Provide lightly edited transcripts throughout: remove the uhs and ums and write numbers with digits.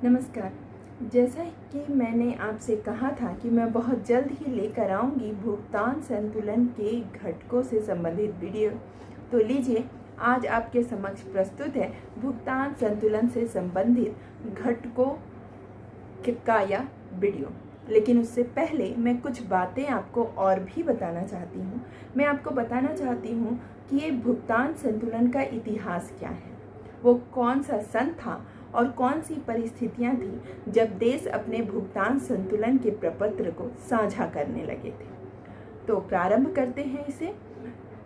नमस्कार। जैसा कि मैंने आपसे कहा था कि मैं बहुत जल्द ही लेकर आऊँगी भुगतान संतुलन के घटकों से संबंधित वीडियो। तो लीजिए, आज आपके समक्ष प्रस्तुत है भुगतान संतुलन से संबंधित घटकों का यह वीडियो। लेकिन उससे पहले मैं कुछ बातें आपको और भी बताना चाहती हूँ। मैं आपको बताना चाहती हूँ कि ये भुगतान संतुलन का इतिहास क्या है, वो कौन सा सन था और कौन सी परिस्थितियां थी जब देश अपने भुगतान संतुलन के प्रपत्र को साझा करने लगे थे। तो प्रारंभ करते हैं इसे।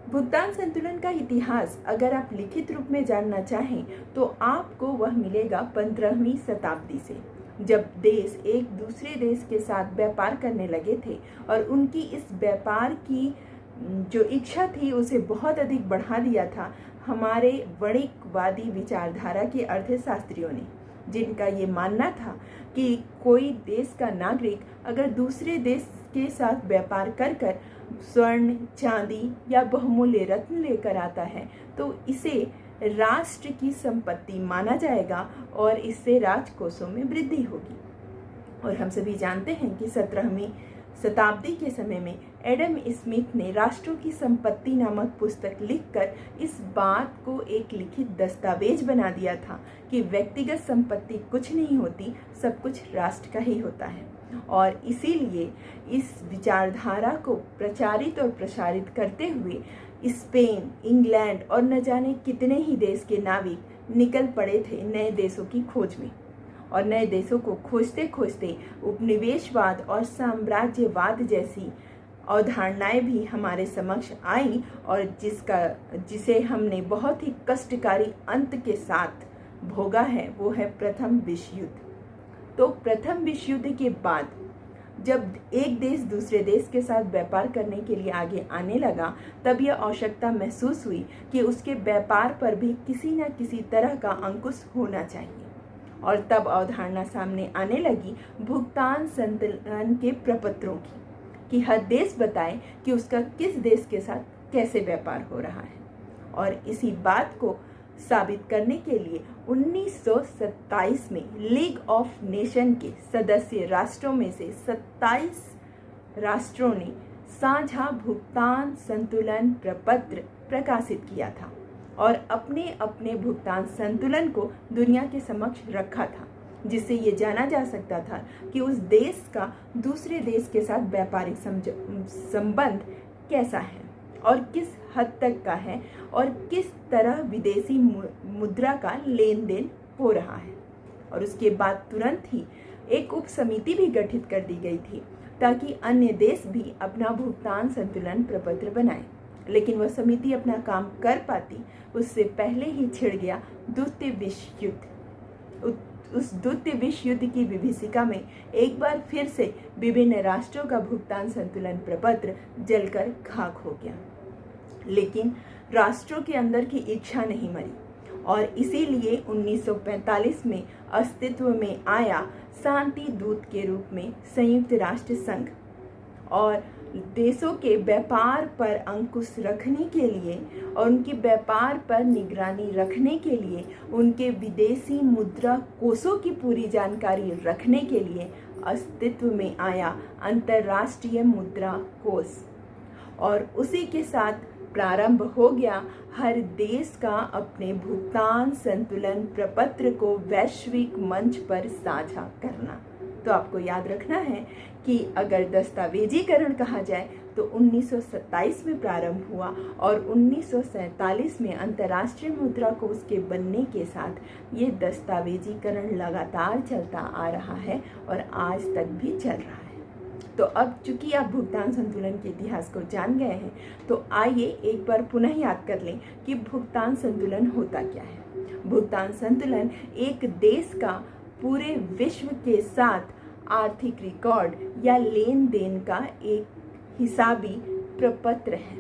भुगतान संतुलन का इतिहास अगर आप लिखित रूप में जानना चाहें तो आपको वह मिलेगा 15वीं शताब्दी से, जब देश एक दूसरे देश के साथ व्यापार करने लगे थे और उनकी इस व्यापार की जो इच्छा थी उसे बहुत अधिक बढ़ा दिया था हमारे वणिकवादी विचारधारा के अर्थशास्त्रियों ने, जिनका ये मानना था कि कोई देश का नागरिक अगर दूसरे देश के साथ व्यापार कर कर स्वर्ण, चांदी या बहुमूल्य रत्न लेकर आता है तो इसे राष्ट्र की संपत्ति माना जाएगा और इससे राजकोषों में वृद्धि होगी। और हम सभी जानते हैं कि 17वीं शताब्दी के समय में एडम स्मिथ ने राष्ट्रों की संपत्ति नामक पुस्तक लिखकर इस बात को एक लिखित दस्तावेज बना दिया था कि व्यक्तिगत संपत्ति कुछ नहीं होती, सब कुछ राष्ट्र का ही होता है। और इसीलिए इस विचारधारा को प्रचारित और प्रसारित करते हुए स्पेन, इंग्लैंड और न जाने कितने ही देश के नाविक निकल पड़े थे नए देशों की खोज में। और नए देशों को खोजते खोजते उपनिवेशवाद और साम्राज्यवाद जैसी अवधारणाएं भी हमारे समक्ष आई और जिसे हमने बहुत ही कष्टकारी अंत के साथ भोगा है, वो है प्रथम विश्व युद्ध। तो प्रथम विश्व युद्ध के बाद जब एक देश दूसरे देश के साथ व्यापार करने के लिए आगे आने लगा, तब यह आवश्यकता महसूस हुई कि उसके व्यापार पर भी किसी न किसी तरह का अंकुश होना चाहिए। और तब अवधारणा सामने आने लगी भुगतान संतुलन के प्रपत्रों की, कि हर देश बताए कि उसका किस देश के साथ कैसे व्यापार हो रहा है। और इसी बात को साबित करने के लिए 1927 में लीग ऑफ नेशन के सदस्य राष्ट्रों में से 27 राष्ट्रों ने साझा भुगतान संतुलन प्रपत्र प्रकाशित किया था और अपने अपने भुगतान संतुलन को दुनिया के समक्ष रखा था, जिससे ये जाना जा सकता था कि उस देश का दूसरे देश के साथ व्यापारिक संबंध कैसा है और किस हद तक का है और किस तरह विदेशी मुद्रा का लेन देन हो रहा है। और उसके बाद तुरंत ही एक उप समिति भी गठित कर दी गई थी ताकि अन्य देश भी अपना भुगतान संतुलन प्रपत्र बनाएं। लेकिन वह समिति अपना काम कर पाती उससे पहले ही छिड़ गया द्वितीय विश्व युद्ध। उस द्वितीय विश्व युद्ध की विभीषिका में एक बार फिर से विभिन्न राष्ट्रों का भुगतान संतुलन प्रपत्र जलकर खाक हो गया। लेकिन राष्ट्रों के अंदर की इच्छा नहीं मरी और इसीलिए 1945 में अस्तित्व में आया शांति दूत के रूप में संयुक्त राष्ट्र संघ। और देशों के व्यापार पर अंकुश रखने के लिए और उनके व्यापार पर निगरानी रखने के लिए, उनके विदेशी मुद्रा कोषों की पूरी जानकारी रखने के लिए अस्तित्व में आया अंतर्राष्ट्रीय मुद्रा कोष। और उसी के साथ प्रारंभ हो गया हर देश का अपने भुगतान संतुलन प्रपत्र को वैश्विक मंच पर साझा करना। तो आपको याद रखना है कि अगर दस्तावेजीकरण कहा जाए तो 1927 में प्रारंभ हुआ और 1947 में अंतर्राष्ट्रीय मुद्रा कोष के बनने के साथ ये दस्तावेजीकरण लगातार चलता आ रहा है और आज तक भी चल रहा है। तो अब चूंकि आप भुगतान संतुलन के इतिहास को जान गए हैं तो आइए एक बार पुनः याद कर लें कि भुगतान संतुलन होता क्या है। भुगतान संतुलन एक देश का पूरे विश्व के साथ आर्थिक रिकॉर्ड या लेन देन का एक हिसाबी प्रपत्र है।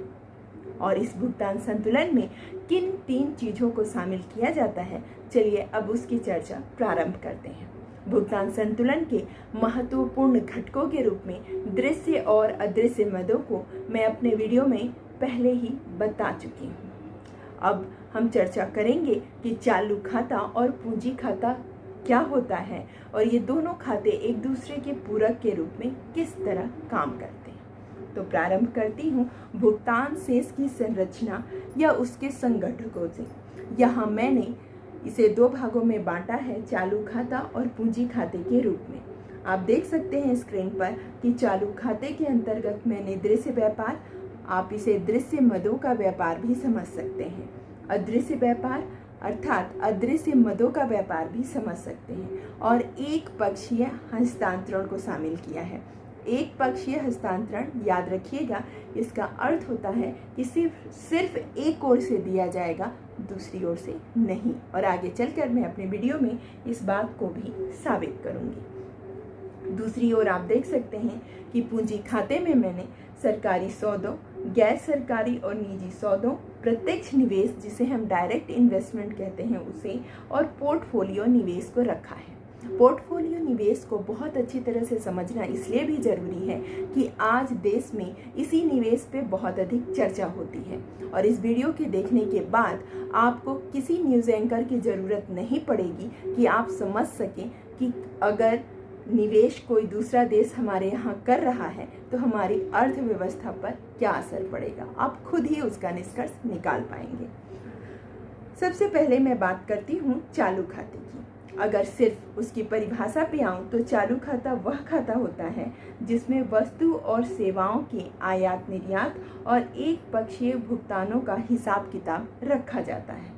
और इस भुगतान संतुलन में किन 3 चीज़ों को शामिल किया जाता है, चलिए अब उसकी चर्चा प्रारंभ करते हैं। भुगतान संतुलन के महत्वपूर्ण घटकों के रूप में दृश्य और अदृश्य मदों को मैं अपने वीडियो में पहले ही बता चुकी हूँ। अब हम चर्चा करेंगे कि चालू खाता और पूंजी खाता क्या होता है और ये दोनों खाते एक दूसरे के पूरक के रूप में किस तरह काम करते हैं। तो प्रारंभ करती हूँ भुगतान शेष की संरचना या उसके संगठकों से। यहाँ मैंने इसे दो भागों में बांटा है, चालू खाता और पूंजी खाते के रूप में। आप देख सकते हैं स्क्रीन पर कि चालू खाते के अंतर्गत मैंने दृश्य व्यापार, आप इसे दृश्य मदों का व्यापार भी समझ सकते हैं, अदृश्य व्यापार अर्थात अदृश्य मदों का व्यापार भी समझ सकते हैं, और एक पक्षीय हस्तांतरण को शामिल किया है। एक पक्षीय हस्तांतरण याद रखिएगा, इसका अर्थ होता है कि सिर्फ एक ओर से दिया जाएगा, दूसरी ओर से नहीं। और आगे चलकर मैं अपने वीडियो में इस बात को भी साबित करूंगी। दूसरी ओर आप देख सकते हैं कि पूंजी खाते में मैंने सरकारी सौदों, गैर सरकारी और निजी सौदों, प्रत्यक्ष निवेश जिसे हम डायरेक्ट इन्वेस्टमेंट कहते हैं उसे, और पोर्टफोलियो निवेश को रखा है। पोर्टफोलियो निवेश को बहुत अच्छी तरह से समझना इसलिए भी जरूरी है कि आज देश में इसी निवेश पे बहुत अधिक चर्चा होती है, और इस वीडियो के देखने के बाद आपको किसी न्यूज़ एंकर की ज़रूरत नहीं पड़ेगी कि आप समझ सकें कि अगर निवेश कोई दूसरा देश हमारे यहाँ कर रहा है तो हमारी अर्थव्यवस्था पर क्या असर पड़ेगा। आप खुद ही उसका निष्कर्ष निकाल पाएंगे। सबसे पहले मैं बात करती हूँ चालू खाते की। अगर सिर्फ उसकी परिभाषा पे आऊँ तो चालू खाता वह खाता होता है जिसमें वस्तु और सेवाओं के आयात निर्यात और एक पक्षीय भुगतानों का हिसाब किताब रखा जाता है।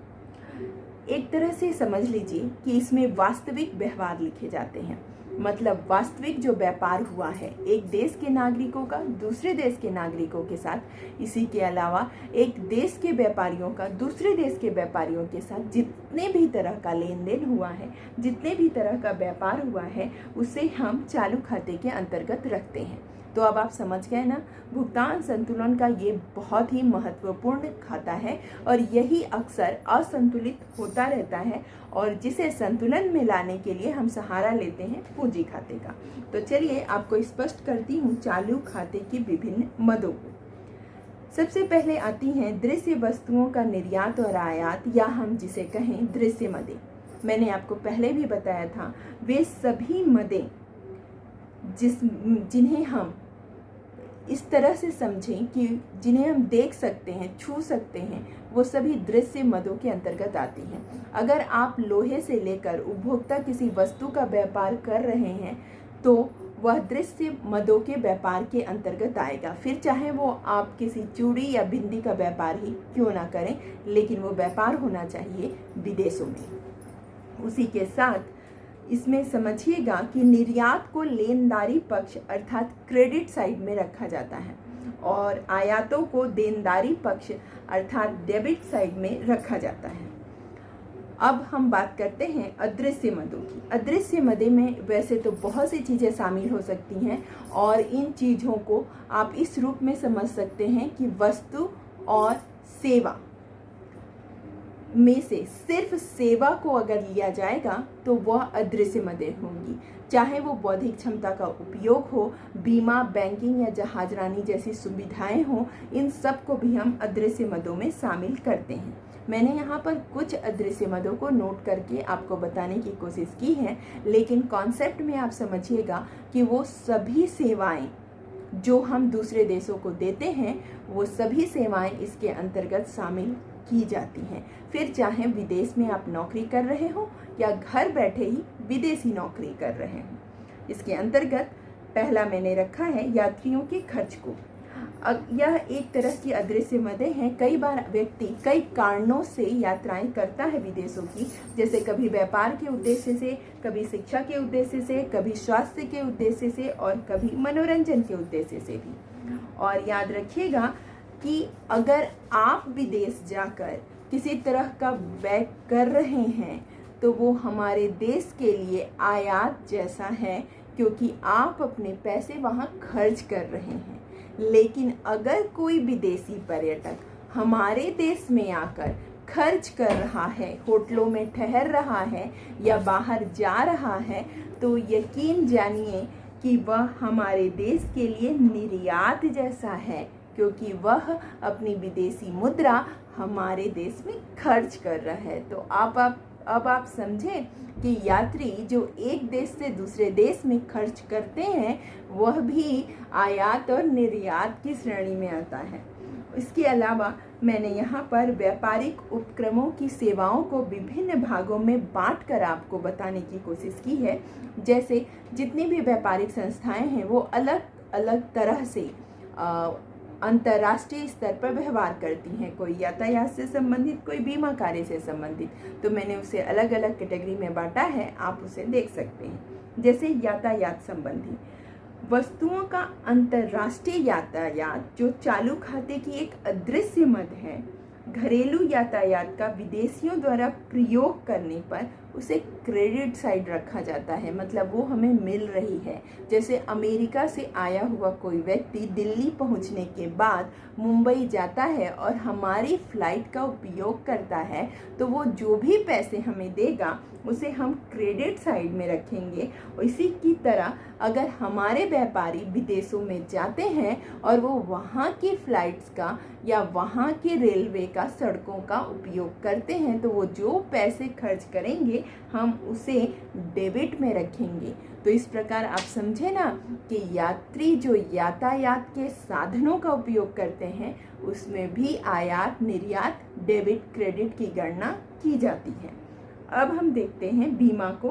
एक तरह से समझ लीजिए कि इसमें वास्तविक व्यवहार लिखे जाते हैं, मतलब वास्तविक जो व्यापार हुआ है एक देश के नागरिकों का दूसरे देश के नागरिकों के साथ, इसी के अलावा एक देश के व्यापारियों का दूसरे देश के व्यापारियों के साथ जितने भी तरह का लेन देन हुआ है, जितने भी तरह का व्यापार हुआ है, उसे हम चालू खाते के अंतर्गत रखते हैं। तो अब आप समझ गए ना, भुगतान संतुलन का ये बहुत ही महत्वपूर्ण खाता है और यही अक्सर असंतुलित होता रहता है, और जिसे संतुलन में लाने के लिए हम सहारा लेते हैं पूंजी खाते का। तो चलिए आपको स्पष्ट करती हूँ चालू खाते की विभिन्न मदों को। सबसे पहले आती हैं दृश्य वस्तुओं का निर्यात और आयात, या हम जिसे कहें दृश्य मदें। मैंने आपको पहले भी बताया था, वे सभी मदें जिन्हें हम इस तरह से समझें कि जिन्हें हम देख सकते हैं, छू सकते हैं, वो सभी दृश्य मदों के अंतर्गत आती हैं। अगर आप लोहे से लेकर उपभोक्ता किसी वस्तु का व्यापार कर रहे हैं तो वह दृश्य मदों के व्यापार के अंतर्गत आएगा, फिर चाहे वो आप किसी चूड़ी या बिंदी का व्यापार ही क्यों ना करें, लेकिन वो व्यापार होना चाहिए विदेशों में। उसी के साथ इसमें समझिएगा कि निर्यात को लेनदारी पक्ष अर्थात क्रेडिट साइड में रखा जाता है और आयातों को देनदारी पक्ष अर्थात डेबिट साइड में रखा जाता है। अब हम बात करते हैं अदृश्य मदों की। अदृश्य मदें में वैसे तो बहुत सी चीज़ें शामिल हो सकती हैं, और इन चीज़ों को आप इस रूप में समझ सकते हैं कि वस्तु और सेवा में से सिर्फ सेवा को अगर लिया जाएगा तो वह अदृश्य मदें होंगी, चाहे वो बौद्धिक क्षमता का उपयोग हो, बीमा, बैंकिंग या जहाजरानी जैसी सुविधाएं हों, इन सब को भी हम अदृश्य मदों में शामिल करते हैं। मैंने यहाँ पर कुछ अदृश्य मदों को नोट करके आपको बताने की कोशिश की है, लेकिन कॉन्सेप्ट में आप समझिएगा कि वो सभी सेवाएं जो हम दूसरे देशों को देते हैं, वो सभी सेवाएं इसके अंतर्गत शामिल की जाती हैं। फिर चाहे विदेश में आप नौकरी कर रहे हो या घर बैठे ही विदेशी नौकरी कर रहे हो। इसके अंतर्गत पहला मैंने रखा है यात्रियों के खर्च को। यह एक तरह की अदृश्य मदें हैं। कई बार व्यक्ति कई कारणों से यात्राएं करता है विदेशों की, जैसे कभी व्यापार के उद्देश्य से, कभी शिक्षा के उद्देश्य से, कभी स्वास्थ्य के उद्देश्य से और कभी मनोरंजन के उद्देश्य से भी। और याद रखिएगा कि अगर आप विदेश जाकर किसी तरह का व्यय कर रहे हैं तो वो हमारे देश के लिए आयात जैसा है, क्योंकि आप अपने पैसे वहाँ खर्च कर रहे हैं। लेकिन अगर कोई विदेशी पर्यटक हमारे देश में आकर खर्च कर रहा है, होटलों में ठहर रहा है या बाहर जा रहा है, तो यकीन जानिए कि वह हमारे देश के लिए निर्यात जैसा है, क्योंकि वह अपनी विदेशी मुद्रा हमारे देश में खर्च कर रहा है। तो आप अब आप समझें कि यात्री जो एक देश से दूसरे देश में खर्च करते हैं वह भी आयात और निर्यात की श्रेणी में आता है। इसके अलावा मैंने यहाँ पर व्यापारिक उपक्रमों की सेवाओं को विभिन्न भागों में बांटकर आपको बताने की कोशिश की है। जैसे जितनी भी व्यापारिक संस्थाएं हैं वो अलग अलग तरह से अंतर्राष्ट्रीय स्तर पर व्यवहार करती हैं। कोई यातायात से संबंधित, कोई बीमा कार्य से संबंधित, तो मैंने उसे अलग अलग कैटेगरी में बांटा है, आप उसे देख सकते हैं। जैसे यातायात संबंधी वस्तुओं का अंतर्राष्ट्रीय यातायात जो चालू खाते की एक अदृश्य मद है। घरेलू यातायात का विदेशियों द्वारा प्रयोग करने पर उसे क्रेडिट साइड रखा जाता है, मतलब वो हमें मिल रही है। जैसे अमेरिका से आया हुआ कोई व्यक्ति दिल्ली पहुंचने के बाद मुंबई जाता है और हमारी फ्लाइट का उपयोग करता है, तो वो जो भी पैसे हमें देगा उसे हम क्रेडिट साइड में रखेंगे। इसी की तरह अगर हमारे व्यापारी विदेशों में जाते हैं और वो वहाँ की फ्लाइट्स का या वहाँ के रेलवे का, सड़कों का उपयोग करते हैं, तो वो जो पैसे खर्च करेंगे हम उसे डेबिट में रखेंगे। तो इस प्रकार आप समझे ना कि यात्री जो यातायात के साधनों का उपयोग करते हैं उसमें भी आयात, निर्यात, डेबिट, क्रेडिट की गणना की जाती है। अब हम देखते हैं बीमा को।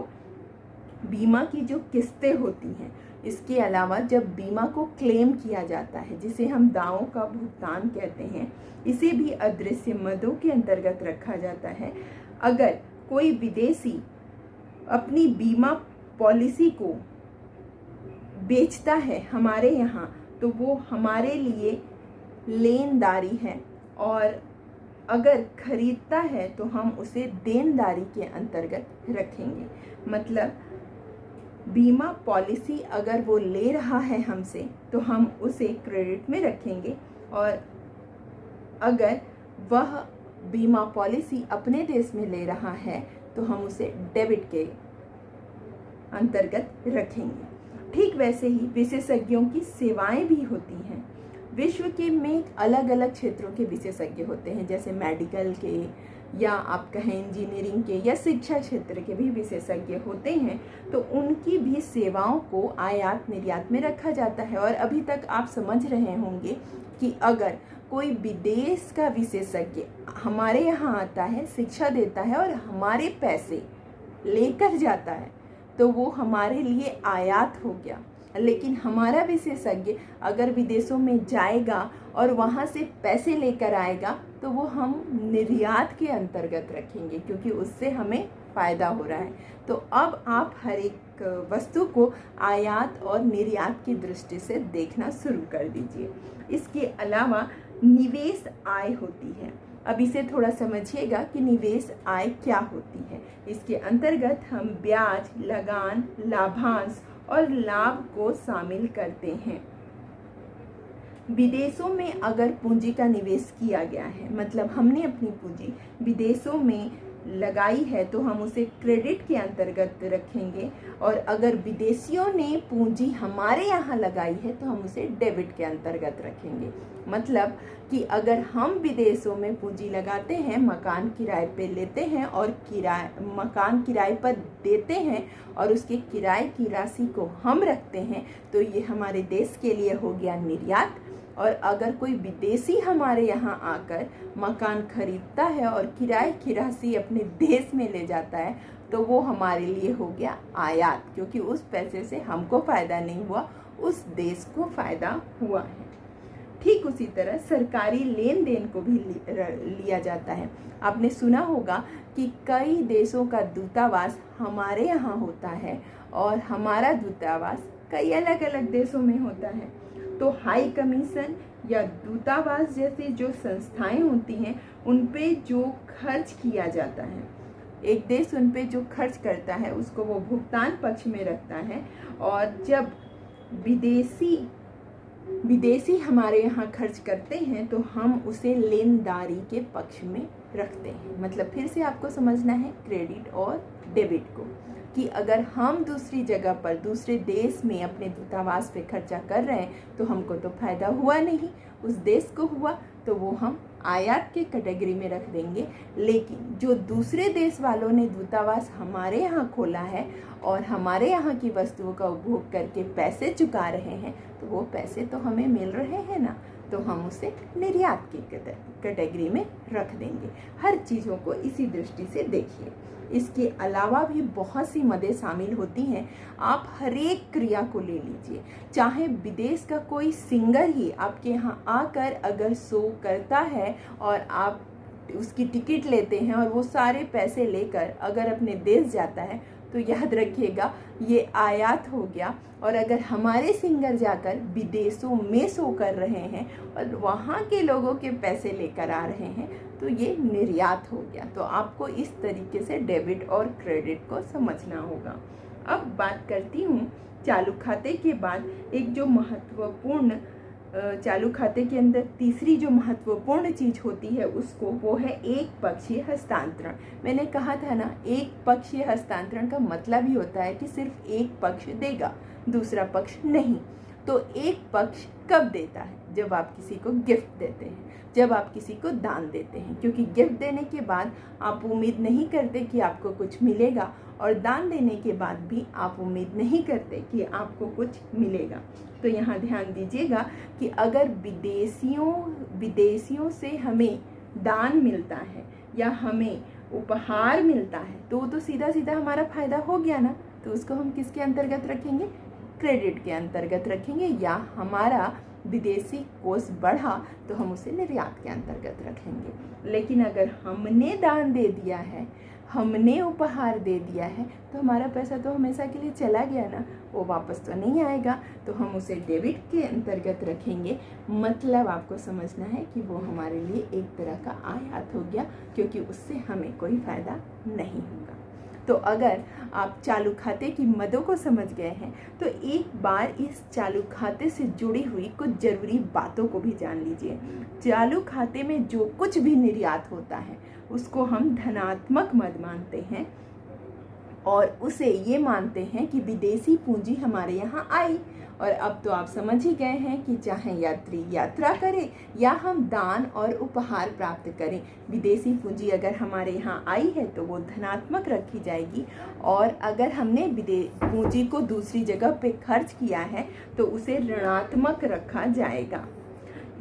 बीमा की जो किस्तें होती हैं, इसके अलावा जब बीमा को क्लेम किया जाता है, जिसे हम दावों का भुगतान कहते हैं, इसे भी अदृश्य मदों के अंतर्गत रखा जाता है। अगर कोई विदेशी अपनी बीमा पॉलिसी को बेचता है हमारे यहाँ, तो वो हमारे लिए लेनदारी है, और अगर खरीदता है तो हम उसे देनदारी के अंतर्गत रखेंगे। मतलब बीमा पॉलिसी अगर वो ले रहा है हमसे तो हम उसे क्रेडिट में रखेंगे, और अगर वह बीमा पॉलिसी अपने देश में ले रहा है तो हम उसे डेबिट के अंतर्गत रखेंगे। ठीक वैसे ही विशेषज्ञों की सेवाएं भी होती हैं। विश्व के में अलग अलग क्षेत्रों के विशेषज्ञ होते हैं, जैसे मेडिकल के, या आप कहें इंजीनियरिंग के, या शिक्षा क्षेत्र के भी विशेषज्ञ होते हैं। तो उनकी भी सेवाओं को आयात निर्यात में रखा जाता है। और अभी तक आप समझ रहे होंगे कि अगर कोई विदेश का विशेषज्ञ हमारे यहाँ आता है, शिक्षा देता है और हमारे पैसे लेकर जाता है, तो वो हमारे लिए आयात हो गया। लेकिन हमारा विशेषज्ञ अगर विदेशों में जाएगा और वहाँ से पैसे लेकर आएगा, तो वो हम निर्यात के अंतर्गत रखेंगे, क्योंकि उससे हमें फ़ायदा हो रहा है। तो अब आप हर एक वस्तु को आयात और निर्यात की दृष्टि से देखना शुरू कर दीजिए। इसके अलावा निवेश आय होती है। अब इसे थोड़ा समझिएगा कि निवेश आय क्या होती है। इसके अंतर्गत हम ब्याज, लगान, लाभांश और लाभ को शामिल करते हैं। विदेशों में अगर पूंजी का निवेश किया गया है, मतलब हमने अपनी पूंजी विदेशों में लगाई है, तो हम उसे क्रेडिट के अंतर्गत रखेंगे, और अगर विदेशियों ने पूंजी हमारे यहाँ लगाई है तो हम उसे डेबिट के अंतर्गत रखेंगे। मतलब कि अगर हम विदेशों में पूंजी लगाते हैं, मकान किराए पे लेते हैं और मकान किराए पर देते हैं और उसके किराए की राशि को हम रखते हैं, तो ये हमारे देश के लिए हो गया निर्यात। और अगर कोई विदेशी हमारे यहाँ आकर मकान खरीदता है और किराए की राशि अपने देश में ले जाता है, तो वो हमारे लिए हो गया आयात, क्योंकि उस पैसे से हमको फ़ायदा नहीं हुआ, उस देश को फ़ायदा हुआ है। ठीक उसी तरह सरकारी लेन देन को भी लिया जाता है। आपने सुना होगा कि कई देशों का दूतावास हमारे यहाँ होता है और हमारा दूतावास कई अलग अलग देशों में होता है। तो हाई कमीशन या दूतावास जैसी जो संस्थाएं होती हैं, उन पे जो खर्च किया जाता है, एक देश उन पे जो खर्च करता है उसको वो भुगतान पक्ष में रखता है, और जब विदेशी हमारे यहाँ खर्च करते हैं तो हम उसे लेनदारी के पक्ष में रखते हैं। मतलब फिर से आपको समझना है क्रेडिट और डेबिट को, कि अगर हम दूसरी जगह पर, दूसरे देश में अपने दूतावास पे खर्चा कर रहे हैं तो हमको तो फ़ायदा हुआ नहीं, उस देश को हुआ, तो वो हम आयात के कैटेगरी में रख देंगे। लेकिन जो दूसरे देश वालों ने दूतावास हमारे यहाँ खोला है और हमारे यहाँ की वस्तुओं का उपभोग करके पैसे चुका रहे हैं, तो वो पैसे तो हमें मिल रहे हैं ना, तो हम उसे निर्यात की कैटेगरी में रख देंगे। हर चीज़ों को इसी दृष्टि से देखिए। इसके अलावा भी बहुत सी मदें शामिल होती हैं। आप हर एक क्रिया को ले लीजिए, चाहे विदेश का कोई सिंगर ही आपके यहाँ आकर अगर शो करता है और आप उसकी टिकट लेते हैं और वो सारे पैसे लेकर अगर अपने देश जाता है, तो याद रखिएगा ये आयात हो गया। और अगर हमारे सिंगर जाकर विदेशों में शो कर रहे हैं और वहाँ के लोगों के पैसे लेकर आ रहे हैं, तो ये निर्यात हो गया। तो आपको इस तरीके से डेबिट और क्रेडिट को समझना होगा। अब बात करती हूँ चालू खाते के बाद एक जो महत्वपूर्ण चालू खाते के अंदर तीसरी जो महत्वपूर्ण चीज़ होती है उसको, वो है एक पक्षीय हस्तांतरण। मैंने कहा था ना, एक पक्षीय हस्तांतरण का मतलब ही होता है कि सिर्फ एक पक्ष देगा, दूसरा पक्ष नहीं। तो एक पक्ष कब देता है? जब आप किसी को गिफ्ट देते हैं, जब आप किसी को दान देते हैं, क्योंकि गिफ्ट देने के बाद आप उम्मीद नहीं करते कि आपको कुछ मिलेगा और दान देने के बाद भी आप उम्मीद नहीं करते कि आपको कुछ मिलेगा। तो यहाँ ध्यान दीजिएगा कि अगर विदेशियों से हमें दान मिलता है या हमें उपहार मिलता है, तो सीधा सीधा हमारा फायदा हो गया ना। तो उसको हम किसके अंतर्गत रखेंगे? क्रेडिट के अंतर्गत रखेंगे। या हमारा विदेशी कोष बढ़ा तो हम उसे निर्यात के अंतर्गत रखेंगे। लेकिन अगर हमने दान दे दिया है, हमने उपहार दे दिया है, तो हमारा पैसा तो हमेशा के लिए चला गया ना, वो वापस तो नहीं आएगा। तो हम उसे डेबिट के अंतर्गत रखेंगे। मतलब आपको समझना है कि वो हमारे लिए एक तरह का आयात हो गया, क्योंकि उससे हमें कोई फायदा नहीं होगा। तो अगर आप चालू खाते की मदों को समझ गए हैं, तो एक बार इस चालू खाते से जुड़ी हुई कुछ जरूरी बातों को भी जान लीजिए। चालू खाते में जो कुछ भी निर्यात होता है उसको हम धनात्मक मद मानते हैं और उसे ये मानते हैं कि विदेशी पूंजी हमारे यहाँ आई। और अब तो आप समझ ही गए हैं कि चाहे यात्री यात्रा करे या हम दान और उपहार प्राप्त करें, विदेशी पूंजी अगर हमारे यहाँ आई है तो वो धनात्मक रखी जाएगी। और अगर हमने पूंजी को दूसरी जगह पे खर्च किया है तो उसे ऋणात्मक रखा जाएगा।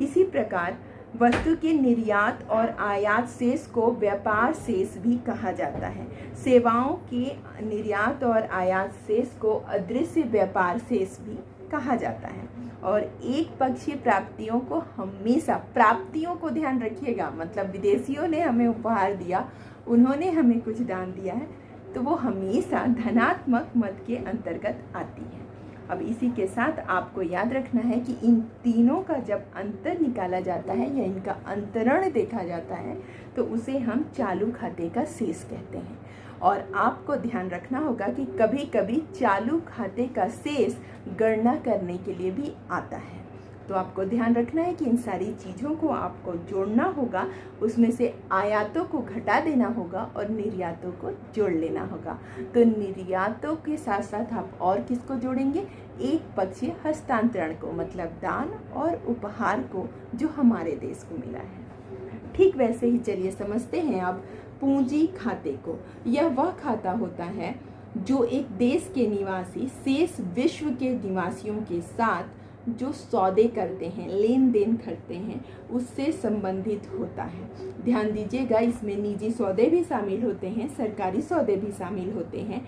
इसी प्रकार वस्तु के निर्यात और आयात शेष को व्यापार शेष भी कहा जाता है। सेवाओं के निर्यात और आयात शेष को अदृश्य व्यापार शेष भी कहा जाता है। और एक पक्षीय प्राप्तियों को हमेशा, प्राप्तियों को ध्यान रखिएगा, मतलब विदेशियों ने हमें उपहार दिया, उन्होंने हमें कुछ दान दिया है, तो वो हमेशा धनात्मक मद के अंतर्गत आती है। अब इसी के साथ आपको याद रखना है कि इन तीनों का जब अंतर निकाला जाता है या इनका अंतरण देखा जाता है तो उसे हम चालू खाते का शेष कहते हैं। और आपको ध्यान रखना होगा कि कभी कभी चालू खाते का शेष गणना करने के लिए भी आता है। तो आपको ध्यान रखना है कि इन सारी चीज़ों को आपको जोड़ना होगा, उसमें से आयातों को घटा देना होगा और निर्यातों को जोड़ लेना होगा। तो निर्यातों के साथ साथ आप और किसको जोड़ेंगे? एक पक्षीय हस्तांतरण को, मतलब दान और उपहार को, जो हमारे देश को मिला है। ठीक वैसे ही चलिए समझते हैं अब पूंजी खाते को। यह वह खाता होता है जो एक देश के निवासी शेष विश्व के निवासियों के साथ जो सौदे करते हैं, लेन देन करते हैं, उससे संबंधित होता है। ध्यान दीजिएगा, इसमें निजी सौदे भी शामिल होते हैं, सरकारी सौदे भी शामिल होते हैं,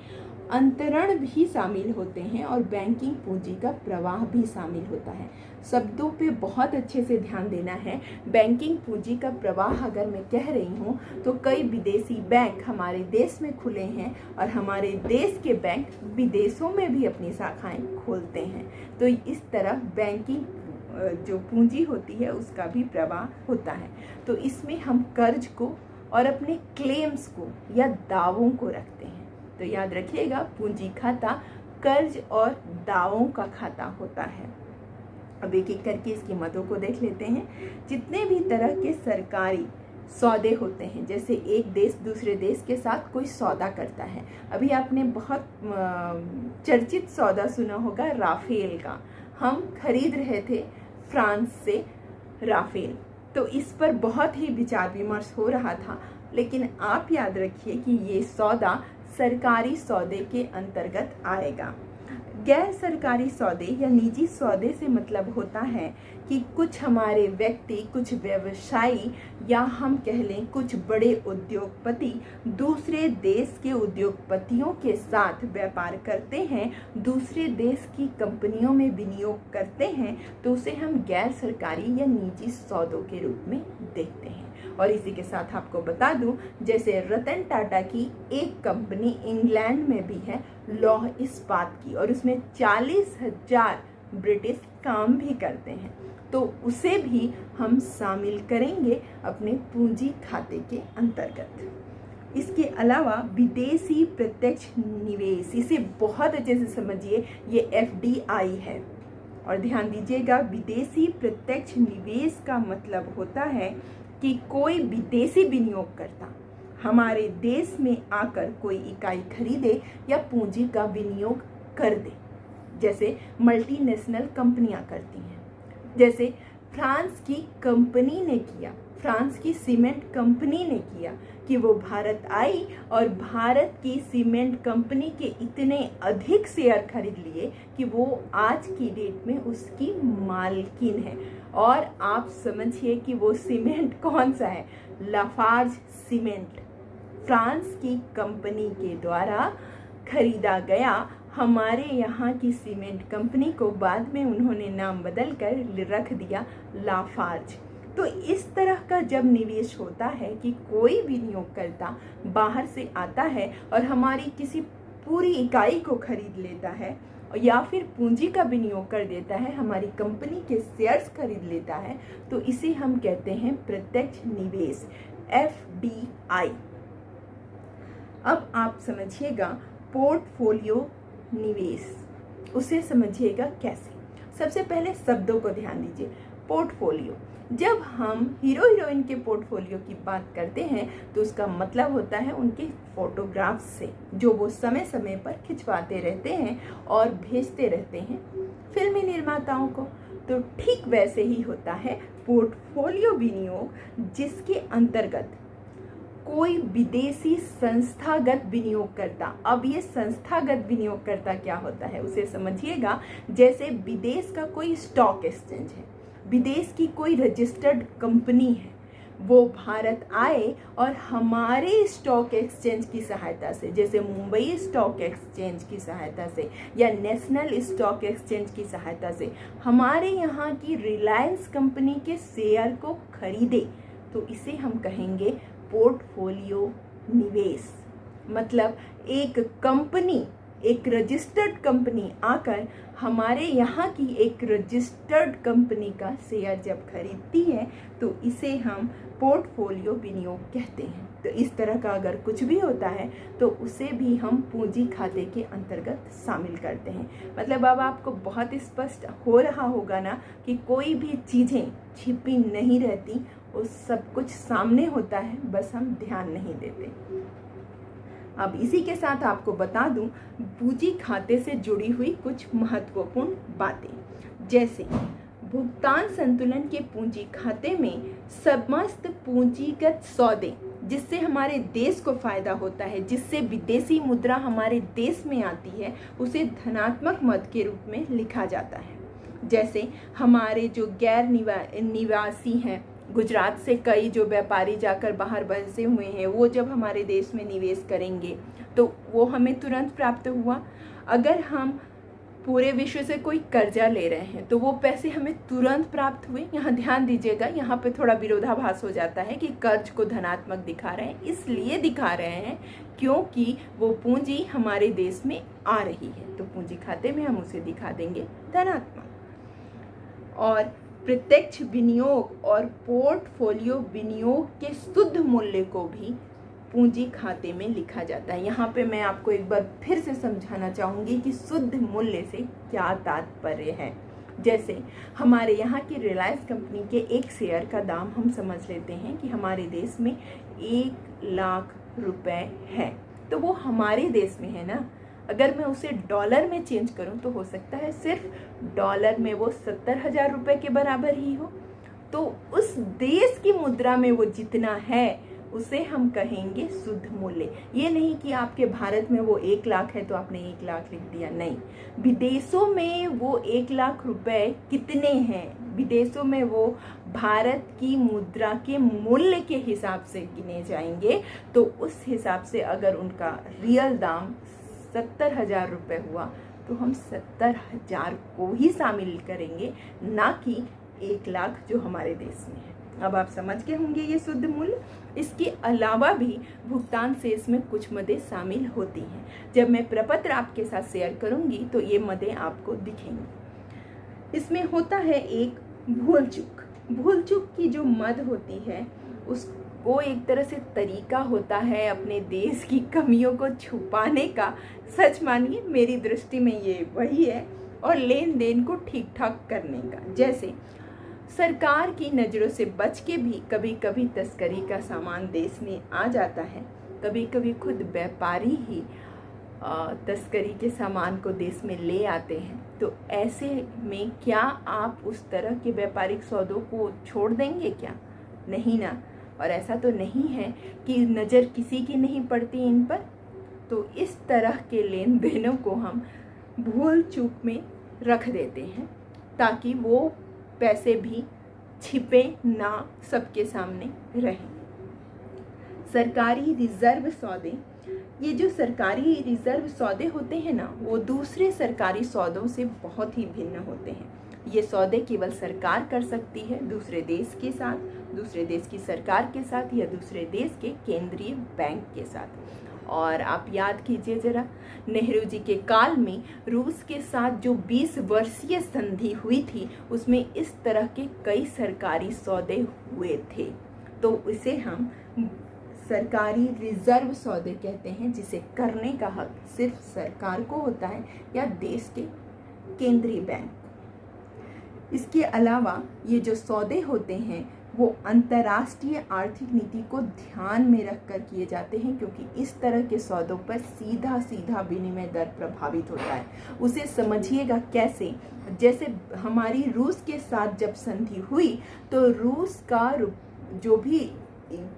अंतरण भी शामिल होते हैं और बैंकिंग पूंजी का प्रवाह भी शामिल होता है। शब्दों पे बहुत अच्छे से ध्यान देना है। बैंकिंग पूंजी का प्रवाह अगर मैं कह रही हूँ तो कई विदेशी बैंक हमारे देश में खुले हैं और हमारे देश के बैंक विदेशों में भी अपनी शाखाएं खोलते हैं। तो इस तरह बैंकिंग जो पूंजी होती है उसका भी प्रवाह होता है। तो इसमें हम कर्ज को और अपने क्लेम्स को या दावों को रखते हैं। तो याद रखिएगा, पूंजी खाता कर्ज और दावों का खाता होता है। अब एक एक करके इसकी मदों को देख लेते हैं। जितने भी तरह के सरकारी सौदे होते हैं, जैसे एक देश दूसरे देश के साथ कोई सौदा करता है। अभी आपने बहुत चर्चित सौदा सुना होगा राफेल का। हम खरीद रहे थे फ्रांस से राफेल। तो इस पर बहुत ही विचार विमर्श हो रहा था। लेकिन आप याद रखिए कि ये सौदा सरकारी सौदे के अंतर्गत आएगा। गैर सरकारी सौदे या निजी सौदे से मतलब होता है कि कुछ हमारे व्यक्ति, कुछ व्यवसायी या हम कह लें कुछ बड़े उद्योगपति दूसरे देश के उद्योगपतियों के साथ व्यापार करते हैं, दूसरे देश की कंपनियों में विनियोग करते हैं, तो उसे हम गैर सरकारी या निजी सौदों के रूप में देखते हैं। और इसी के साथ आपको बता दूं, जैसे रतन टाटा की एक कंपनी इंग्लैंड में भी है, लौह इस्पात की, और उसमें 40,000 ब्रिटिश काम भी करते हैं, तो उसे भी हम शामिल करेंगे अपने पूंजी खाते के अंतर्गत। इसके अलावा विदेशी प्रत्यक्ष निवेश, इसे बहुत अच्छे से समझिए, ये FDI है। और ध्यान दीजिएगा, विदेशी प्रत्यक्ष निवेश का मतलब होता है कि कोई विदेशी विनियोगकर्ता हमारे देश में आकर कोई इकाई खरीदे या पूंजी का विनियोग कर दे, जैसे मल्टीनेशनल कंपनियां करती हैं। जैसे फ्रांस की कंपनी ने किया, फ्रांस की सीमेंट कंपनी ने किया कि वो भारत आई और भारत की सीमेंट कंपनी के इतने अधिक शेयर खरीद लिए कि वो आज की डेट में उसकी मालकिन है। और आप समझिए कि वो सीमेंट कौन सा है, लाफार्ज सीमेंट, फ्रांस की कंपनी के द्वारा खरीदा गया। हमारे यहाँ की सीमेंट कंपनी को बाद में उन्होंने नाम बदल कर रख दिया लाफार्ज। तो इस तरह का जब निवेश होता है कि कोई विनियोगकर्ता बाहर से आता है और हमारी किसी पूरी इकाई को खरीद लेता है या फिर पूंजी का विनियोग कर देता है, हमारी कंपनी के शेयर्स खरीद लेता है, तो इसे हम कहते हैं प्रत्यक्ष निवेश, FDI। अब आप समझिएगा पोर्टफोलियो निवेश, उसे समझिएगा कैसे। सबसे पहले शब्दों को ध्यान दीजिए। पोर्टफोलियो, जब हम हीरो हीरोइन के पोर्टफोलियो की बात करते हैं तो उसका मतलब होता है उनके फोटोग्राफ्स से, जो वो समय समय पर खिंचवाते रहते हैं और भेजते रहते हैं फिल्मी निर्माताओं को। तो ठीक वैसे ही होता है पोर्टफोलियो विनियोग, जिसके अंतर्गत कोई विदेशी संस्थागत विनियोगकर्ता, अब ये संस्थागत विनियोगकर्ता क्या होता है उसे समझिएगा। जैसे विदेश का कोई स्टॉक एक्सचेंज है, विदेश की कोई रजिस्टर्ड कंपनी है, वो भारत आए और हमारे स्टॉक एक्सचेंज की सहायता से, जैसे मुंबई स्टॉक एक्सचेंज की सहायता से या नेशनल स्टॉक एक्सचेंज की सहायता से हमारे यहाँ की रिलायंस कंपनी के शेयर को खरीदे, तो इसे हम कहेंगे पोर्टफोलियो निवेश। मतलब एक कंपनी, एक रजिस्टर्ड कंपनी आकर हमारे यहाँ की एक रजिस्टर्ड कंपनी का शेयर जब खरीदती है तो इसे हम पोर्टफोलियो विनियोग कहते हैं। तो इस तरह का अगर कुछ भी होता है तो उसे भी हम पूंजी खाते के अंतर्गत शामिल करते हैं। मतलब अब आपको बहुत स्पष्ट हो रहा होगा ना कि कोई भी चीज़ें छिपी नहीं रहती, वो सब कुछ सामने होता है, बस हम ध्यान नहीं देते। अब इसी के साथ आपको बता दूं पूंजी खाते से जुड़ी हुई कुछ महत्वपूर्ण बातें, जैसे भुगतान संतुलन के पूंजी खाते में समस्त पूंजीगत सौदे जिससे हमारे देश को फायदा होता है, जिससे विदेशी मुद्रा हमारे देश में आती है, उसे धनात्मक मद के रूप में लिखा जाता है। जैसे हमारे जो गैर निवासी हैं, गुजरात से कई जो व्यापारी जाकर बाहर बसे हुए हैं, वो जब हमारे देश में निवेश करेंगे तो वो हमें तुरंत प्राप्त हुआ। अगर हम पूरे विश्व से कोई कर्जा ले रहे हैं तो वो पैसे हमें तुरंत प्राप्त हुए। यहाँ ध्यान दीजिएगा, यहाँ पे थोड़ा विरोधाभास हो जाता है कि कर्ज को धनात्मक दिखा रहे हैं, इसलिए दिखा रहे हैं क्योंकि वो पूंजी हमारे देश में आ रही है, तो पूंजी खाते में हम उसे दिखा देंगे धनात्मक। और प्रत्यक्ष विनियोग और पोर्टफोलियो विनियोग के शुद्ध मूल्य को भी पूंजी खाते में लिखा जाता है। यहाँ पे मैं आपको एक बार फिर से समझाना चाहूँगी कि शुद्ध मूल्य से क्या तात्पर्य है। जैसे हमारे यहाँ की रिलायंस कंपनी के एक शेयर का दाम हम समझ लेते हैं कि हमारे देश में 1 लाख रुपए है, तो वो हमारे देश में है ना। अगर मैं उसे डॉलर में चेंज करूं तो हो सकता है सिर्फ डॉलर में वो 70,000 रुपये के बराबर ही हो। तो उस देश की मुद्रा में वो जितना है उसे हम कहेंगे शुद्ध मूल्य। ये नहीं कि आपके भारत में वो 1 लाख है तो आपने 1 लाख लिख दिया, नहीं। विदेशों में वो 1 लाख रुपए कितने हैं, विदेशों में वो भारत की मुद्रा के मूल्य के हिसाब से गिने जाएंगे। तो उस हिसाब से अगर उनका रियल दाम 70,000 रुपये हुआ तो हम 70,000 को ही शामिल करेंगे, ना कि 1 लाख जो हमारे देश में है। अब आप समझ गए होंगे ये शुद्ध मूल्य। इसके अलावा भी भुगतान शेष में कुछ मदें शामिल होती हैं। जब मैं प्रपत्र आपके साथ शेयर करूंगी तो ये मदें आपको दिखेंगी। इसमें होता है एक भूल चूक। भूल चूक की जो मद होती है उसको एक तरह से तरीका होता है अपने देश की कमियों को छुपाने का। सच मानिए मेरी दृष्टि में ये वही है, और लेन देन को ठीक ठाक करने का। जैसे सरकार की नज़रों से बच के भी कभी कभी तस्करी का सामान देश में आ जाता है, कभी कभी खुद व्यापारी ही तस्करी के सामान को देश में ले आते हैं। तो ऐसे में क्या आप उस तरह के व्यापारिक सौदों को छोड़ देंगे क्या? नहीं ना। और ऐसा तो नहीं है कि नज़र किसी की नहीं पड़ती इन पर। तो इस तरह के लेन देनों को हम भूल चूक में रख देते हैं ताकि वो पैसे भी छिपे ना, सबके सामने रहें। सरकारी रिजर्व सौदे, ये जो सरकारी रिजर्व सौदे होते हैं ना, वो दूसरे सरकारी सौदों से बहुत ही भिन्न होते हैं। ये सौदे केवल सरकार कर सकती है दूसरे देश के साथ, दूसरे देश की सरकार के साथ, या दूसरे देश के केंद्रीय बैंक के साथ। और आप याद कीजिए जरा, नेहरू जी के काल में रूस के साथ जो 20 वर्षीय संधि हुई थी उसमें इस तरह के कई सरकारी सौदे हुए थे। तो इसे हम सरकारी रिजर्व सौदे कहते हैं, जिसे करने का हक सिर्फ सरकार को होता है या देश के केंद्रीय बैंक। इसके अलावा ये जो सौदे होते हैं वो अंतर्राष्ट्रीय आर्थिक नीति को ध्यान में रखकर किए जाते हैं, क्योंकि इस तरह के सौदों पर सीधा सीधा विनिमय दर प्रभावित होता है। उसे समझिएगा कैसे, जैसे हमारी रूस के साथ जब संधि हुई तो रूस का जो भी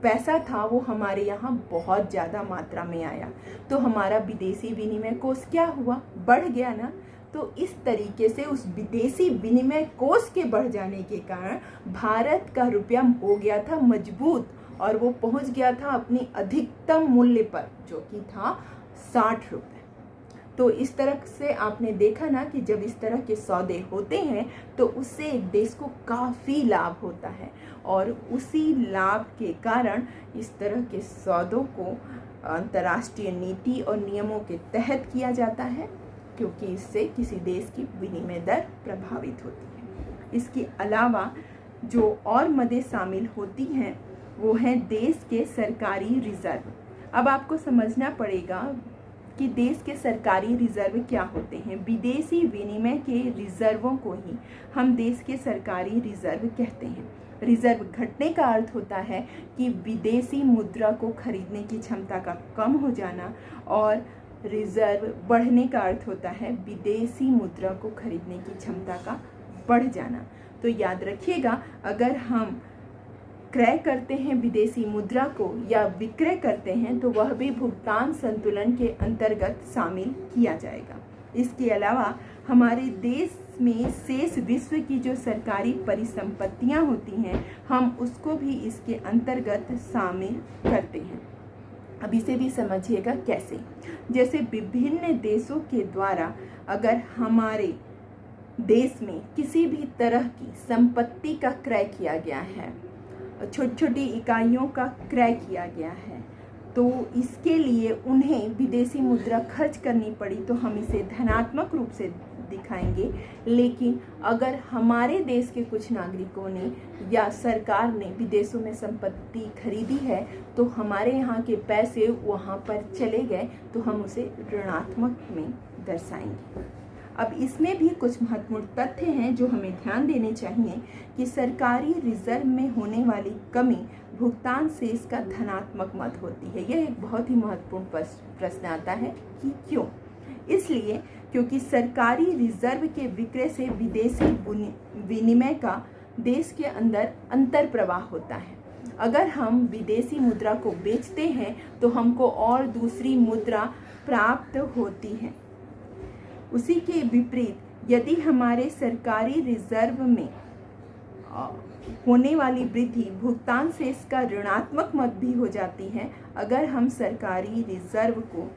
पैसा था वो हमारे यहाँ बहुत ज़्यादा मात्रा में आया, तो हमारा विदेशी विनिमय कोष क्या हुआ, बढ़ गया ना। तो इस तरीके से उस विदेशी विनिमय कोष के बढ़ जाने के कारण भारत का रुपया हो गया था मजबूत, और वो पहुंच गया था अपनी अधिकतम मूल्य पर, जो कि था 60 रुपये। तो इस तरह से आपने देखा ना कि जब इस तरह के सौदे होते हैं तो उससे एक देश को काफ़ी लाभ होता है, और उसी लाभ के कारण इस तरह के सौदों को अंतर्राष्ट्रीय नीति और नियमों के तहत किया जाता है, क्योंकि इससे किसी देश की विनिमय दर प्रभावित होती है। इसके अलावा जो और मदें शामिल होती हैं वो हैं देश के सरकारी रिजर्व। अब आपको समझना पड़ेगा कि देश के सरकारी रिजर्व क्या होते हैं। विदेशी विनिमय के रिजर्वों को ही हम देश के सरकारी रिजर्व कहते हैं। रिजर्व घटने का अर्थ होता है कि विदेशी मुद्रा को खरीदने की क्षमता का कम हो जाना, और रिजर्व बढ़ने का अर्थ होता है विदेशी मुद्रा को खरीदने की क्षमता का बढ़ जाना। तो याद रखिएगा, अगर हम क्रय करते हैं विदेशी मुद्रा को या विक्रय करते हैं तो वह भी भुगतान संतुलन के अंतर्गत शामिल किया जाएगा। इसके अलावा हमारे देश में शेष विश्व की जो सरकारी परिसंपत्तियां होती हैं हम उसको भी इसके अंतर्गत शामिल करते हैं। अब इसे भी समझिएगा कैसे। जैसे विभिन्न देशों के द्वारा अगर हमारे देश में किसी भी तरह की संपत्ति का क्रय किया गया है, छोटी छोटी इकाइयों का क्रय किया गया है, तो इसके लिए उन्हें विदेशी मुद्रा खर्च करनी पड़ी तो हम इसे धनात्मक रूप से दिखाएंगे। लेकिन अगर हमारे देश के कुछ नागरिकों ने या सरकार ने विदेशों में संपत्ति खरीदी है तो हमारे यहाँ के पैसे वहाँ पर चले गए तो हम उसे ऋणात्मक में दर्शाएंगे। अब इसमें भी कुछ महत्वपूर्ण तथ्य हैं जो हमें ध्यान देने चाहिए कि सरकारी रिजर्व में होने वाली कमी भुगतान शेष का धनात्मक मद होती है। यह एक बहुत ही महत्वपूर्ण प्रश्न आता है कि क्यों। इसलिए क्योंकि सरकारी रिजर्व के विक्रय से विदेशी विनिमय का देश के अंदर अंतर प्रवाह होता है। अगर हम विदेशी मुद्रा को बेचते हैं तो हमको और दूसरी मुद्रा प्राप्त होती है। उसी के विपरीत यदि हमारे सरकारी रिजर्व में होने वाली वृद्धि भुगतान से इसका ऋणात्मक मत भी हो जाती है, अगर हम सरकारी रिजर्व को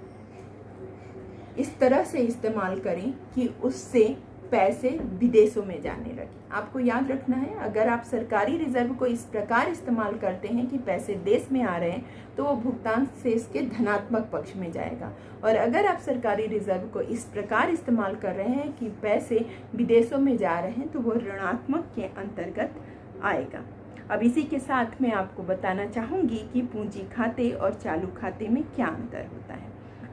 इस तरह से इस्तेमाल करें कि उससे पैसे विदेशों में जाने लगे। आपको याद रखना है, अगर आप सरकारी रिजर्व को इस प्रकार इस्तेमाल करते हैं कि पैसे देश में आ रहे हैं तो वो भुगतान से इसके धनात्मक पक्ष में जाएगा, और अगर आप सरकारी रिजर्व को इस प्रकार इस्तेमाल कर रहे हैं कि पैसे विदेशों में जा रहे हैं तो वो ऋणात्मक के अंतर्गत आएगा। अब इसी के साथ मैं आपको बताना चाहूँगी कि पूंजी खाते और चालू खाते में क्या अंतर होता है।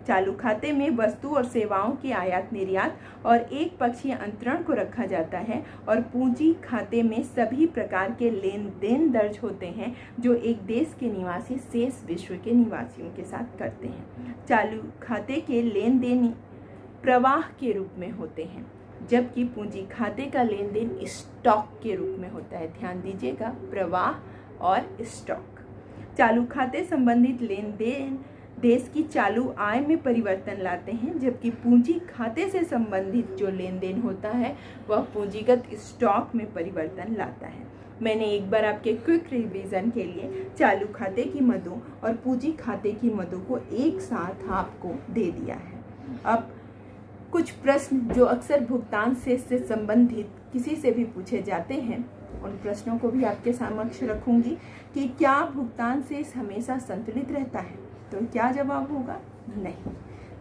चालू खाते में वस्तु और सेवाओं के आयात निर्यात और एक पक्षीय अंतरण को रखा जाता है, और पूंजी खाते में सभी प्रकार के लेन देन दर्ज होते हैं जो एक देश के निवासी शेष विश्व के निवासियों के साथ करते हैं। चालू खाते के लेन देन प्रवाह के रूप में होते हैं, जबकि पूंजी खाते का लेन देन स्टॉक के रूप में होता है। ध्यान दीजिएगा, प्रवाह और स्टॉक। चालू खाते संबंधित लेन देन देश की चालू आय में परिवर्तन लाते हैं, जबकि पूंजी खाते से संबंधित जो लेन देन होता है वह पूंजीगत स्टॉक में परिवर्तन लाता है। मैंने एक बार आपके क्विक रिवीजन के लिए चालू खाते की मदों और पूंजी खाते की मदों को एक साथ आपको दे दिया है। अब कुछ प्रश्न जो अक्सर भुगतान से संबंधित किसी से भी पूछे जाते हैं, उन प्रश्नों को भी आपके समक्ष रखूंगी कि क्या भुगतान से हमेशा संतुलित रहता है? तो क्या जवाब होगा? नहीं।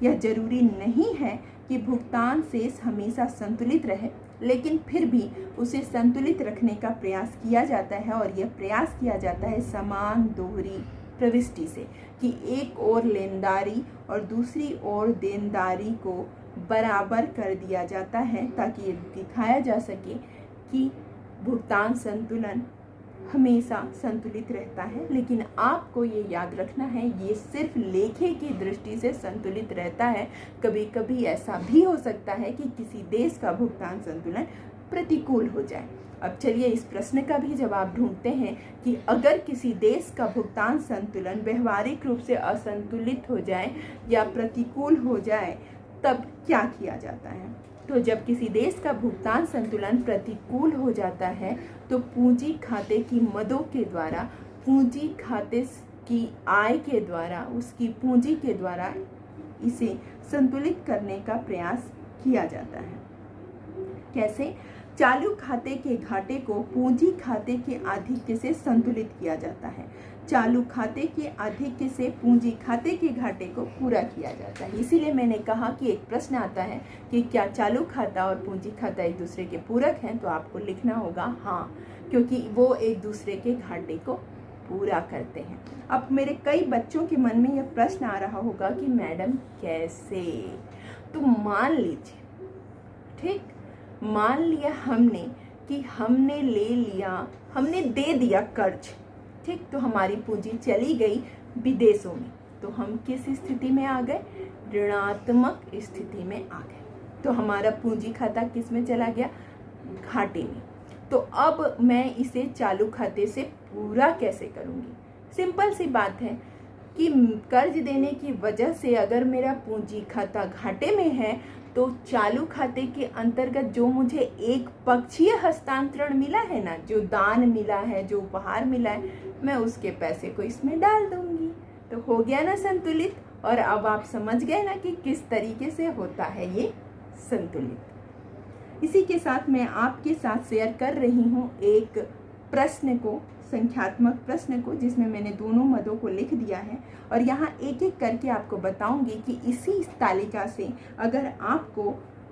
यह जरूरी नहीं है कि भुगतान शेष हमेशा संतुलित रहे, लेकिन फिर भी उसे संतुलित रखने का प्रयास किया जाता है, और यह प्रयास किया जाता है समान दोहरी प्रविष्टि से कि एक ओर लेनदारी और दूसरी ओर देनदारी को बराबर कर दिया जाता है, ताकि ये दिखाया जा सके कि भुगतान संतुलन हमेशा संतुलित रहता है। लेकिन आपको ये याद रखना है, ये सिर्फ लेखे की दृष्टि से संतुलित रहता है। कभी कभी ऐसा भी हो सकता है कि किसी देश का भुगतान संतुलन प्रतिकूल हो जाए। अब चलिए इस प्रश्न का भी जवाब ढूंढते हैं कि अगर किसी देश का भुगतान संतुलन व्यवहारिक रूप से असंतुलित हो जाए या प्रतिकूल हो जाए तब क्या किया जाता है। तो जब किसी देश का भुगतान संतुलन प्रतिकूल हो जाता है तो पूंजी खाते की मदों के द्वारा, पूंजी खाते की आय के द्वारा, उसकी पूंजी के द्वारा इसे संतुलित करने का प्रयास किया जाता है। कैसे? चालू खाते के घाटे को पूंजी खाते के आधिक्य से संतुलित किया जाता है। चालू खाते के आधिक्य से पूंजी खाते के घाटे को पूरा किया जाता है। इसीलिए मैंने कहा कि एक प्रश्न आता है कि क्या चालू खाता और पूंजी खाता एक दूसरे के पूरक हैं, तो आपको लिखना होगा हाँ, क्योंकि वो एक दूसरे के घाटे को पूरा करते हैं। अब मेरे कई बच्चों के मन में यह प्रश्न आ रहा होगा कि मैडम कैसे? तो मान लीजिए, ठीक, मान लिया हमने कि हमने ले लिया, हमने दे दिया कर्ज, ठीक, तो हमारी पूंजी चली गई विदेशों में, तो हम किस स्थिति में आ गए? ऋणात्मक स्थिति में आ गए। तो हमारा पूंजी खाता किस में चला गया? घाटे में। तो अब मैं इसे चालू खाते से पूरा कैसे करूँगी? सिंपल सी बात है कि कर्ज देने की वजह से अगर मेरा पूंजी खाता घाटे में है तो चालू खाते के अंतर्गत जो मुझे एक पक्षीय हस्तांतरण मिला है ना, जो दान मिला है, जो उपहार मिला है, मैं उसके पैसे को इसमें डाल दूंगी। तो हो गया ना संतुलित। और अब आप समझ गए ना कि किस तरीके से होता है ये संतुलित। इसी के साथ मैं आपके साथ शेयर कर रही हूँ एक प्रश्न को, संख्यात्मक प्रश्न को, जिसमें मैंने दोनों मदों को लिख दिया है, और यहाँ एक एक करके आपको बताऊंगी कि इसी तालिका से अगर आपको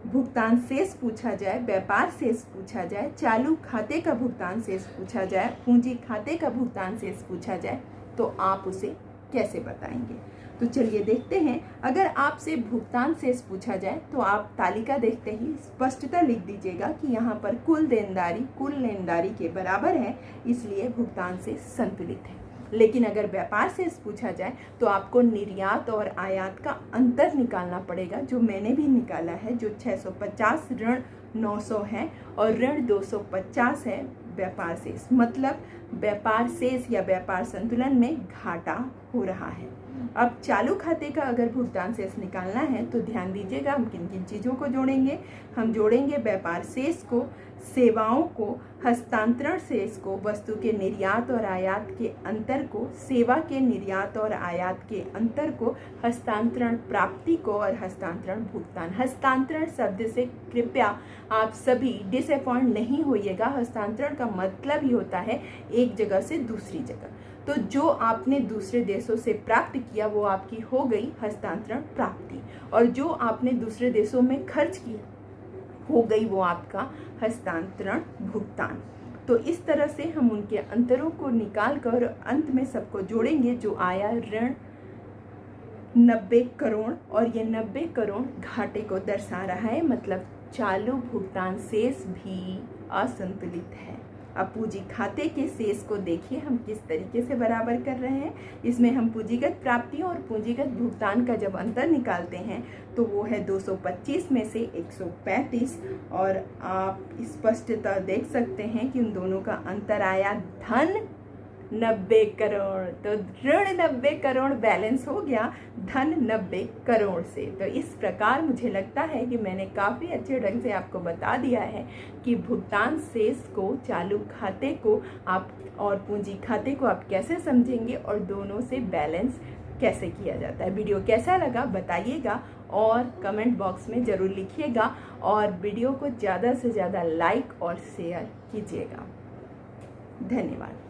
भुगतान शेष पूछा जाए, व्यापार शेष पूछा जाए, चालू खाते का भुगतान शेष पूछा जाए, पूंजी खाते का भुगतान शेष पूछा जाए, तो आप उसे कैसे बताएंगे। तो चलिए देखते हैं। अगर आपसे भुगतान शेष पूछा जाए तो आप तालिका देखते ही स्पष्टता लिख दीजिएगा कि यहाँ पर कुल देनदारी कुल लेनदारी के बराबर है, इसलिए भुगतान शेष संतुलित है। लेकिन अगर व्यापार शेष पूछा जाए तो आपको निर्यात और आयात का अंतर निकालना पड़ेगा, जो मैंने भी निकाला है, जो 650 ऋण 900 है और ऋण 250 है, व्यापार शेष, मतलब व्यापार शेष या व्यापार संतुलन में घाटा हो रहा है। अब चालू खाते का अगर भुगतान शेष निकालना है तो ध्यान दीजिएगा हम किन किन चीज़ों को जोड़ेंगे। हम जोड़ेंगे व्यापार शेष को, सेवाओं को, हस्तांतरण शेष को, वस्तु के निर्यात और आयात के अंतर को, सेवा के निर्यात और आयात के अंतर को, हस्तांतरण प्राप्ति को और हस्तांतरण भुगतान। हस्तांतरण शब्द से कृपया आप सभी डिसअपॉइंट नहीं होइएगा। हस्तांतरण का मतलब ही होता है एक जगह से दूसरी जगह। तो जो आपने दूसरे देशों से प्राप्त किया वो आपकी हो गई हस्तांतरण प्राप्ति, और जो आपने दूसरे देशों में खर्च किया हो गई वो आपका हस्तांतरण भुगतान। तो इस तरह से हम उनके अंतरों को निकाल कर अंत में सबको जोड़ेंगे जो आया ऋण 90 करोड़, और ये 90 करोड़ घाटे को दर्शा रहा है, मतलब चालू भुगतान शेष भी असंतुलित है। अब पूंजी खाते के शेष को देखिए हम किस तरीके से बराबर कर रहे हैं। इसमें हम पूंजीगत प्राप्तियों और पूंजीगत भुगतान का जब अंतर निकालते हैं तो वो है 225 में से 135, और आप स्पष्टता देख सकते हैं कि उन दोनों का अंतर आया धन 90 करोड़। तो ऋण 90 करोड़ बैलेंस हो गया धन 90 करोड़ से। तो इस प्रकार मुझे लगता है कि मैंने काफ़ी अच्छे ढंग से आपको बता दिया है कि भुगतान शेष को, चालू खाते को आप और पूंजी खाते को आप कैसे समझेंगे और दोनों से बैलेंस कैसे किया जाता है। वीडियो कैसा लगा बताइएगा और कमेंट बॉक्स में ज़रूर लिखिएगा, और वीडियो को ज़्यादा से ज़्यादा लाइक और शेयर कीजिएगा। धन्यवाद।